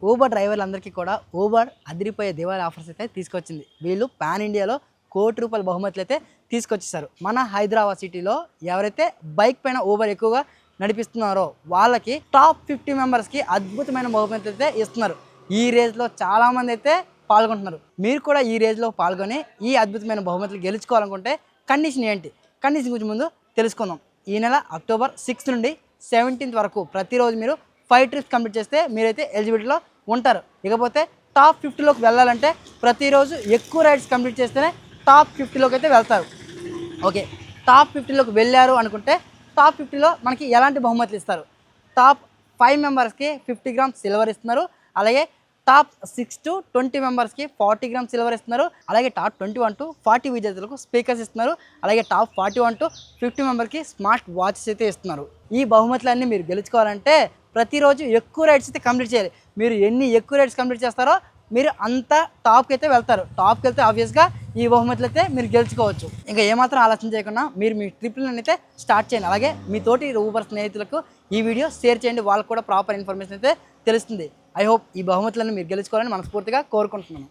Uber డ్రైవర్లందరికీ కూడా Uber అదిరిపోయే Diwali offers అయితే తీసుకొచ్చింది. వీళ్ళు పాన్ ఇండియాలో ₹1,00,00,000 బహుమతులు అయితే తీసుకొచ్చేసారు. మన హైదరాబాద్ సిటీలో ఎవరైతే బైక్ పైన ఊబర్ ఎక్కువగా నడిపిస్తున్నారో వాళ్ళకి టాప్ 50 మెంబర్స్కి అద్భుతమైన బహుమతులు అయితే ఇస్తున్నారు. ఈ రేస్లో చాలామంది అయితే పాల్గొంటున్నారు. మీరు కూడా ఈ రేస్లో పాల్గొని ఈ అద్భుతమైన బహుమతులు గెలుచుకోవాలనుకుంటే కండిషన్ ఏంటి, కండిషన్ గురించి ముందు తెలుసుకుందాం. ఈ నెల అక్టోబర్ 6 నుండి 17 వరకు ప్రతిరోజు మీరు 5 ట్రిప్స్ కంప్లీట్ చేస్తే మీరైతే ఎలిజిబిలిటీలో ఉంటారు. ఇకపోతే టాప్ 50లోకి వెళ్ళాలంటే ప్రతిరోజు ఎక్కువ రైడ్స్ కంప్లీట్ చేస్తేనే టాప్ 50లోకి అయితే వెళ్తారు. ఓకే, టాప్ 50లోకి వెళ్ళారు అనుకుంటే టాప్ 50లో మనకి ఎలాంటి బహుమతులు ఇస్తారు? టాప్ 5 మెంబర్స్కి 50 గ్రామ్స్ సిల్వర్ ఇస్తున్నారు. అలాగే టాప్ 6 to 20 మెంబర్స్కి 40 గ్రామ్స్ సిల్వర్ ఇస్తున్నారు. అలాగే టాప్ 21 to 40 విజేతలకు స్పీకర్స్ ఇస్తున్నారు. అలాగే టాప్ 41 to 50 మెంబర్కి స్మార్ట్ వాచెస్ అయితే ఇస్తున్నారు. ఈ బహుమతులన్నీ మీరు గెలుచుకోవాలంటే ప్రతిరోజు ఎక్కువ రైడ్స్ అయితే కంప్లీట్ చేయాలి. మీరు ఎన్ని ఎక్కువ రైడ్స్ కంప్లీట్ చేస్తారో మీరు అంత టాప్కి అయితే వెళ్తారు. టాప్కి వెళ్తే ఆబ్వియస్గా ఈ బహుమతులు అయితే మీరు గెలుచుకోవచ్చు. ఇంకా ఏమాత్రం ఆలోచన చేయకుండా మీరు మీ ట్రిప్లను అయితే స్టార్ట్ చేయండి. అలాగే మీ తోటి ఊబర్ స్నేహితులకు ఈ వీడియో షేర్ చేయండి. వాళ్ళకు కూడా ప్రాపర్ ఇన్ఫర్మేషన్ అయితే తెలుస్తుంది. ఐ హోప్ ఈ బహుమతులను మీరు గెలుచుకోవాలని మనస్ఫూర్తిగా కోరుకుంటున్నాను.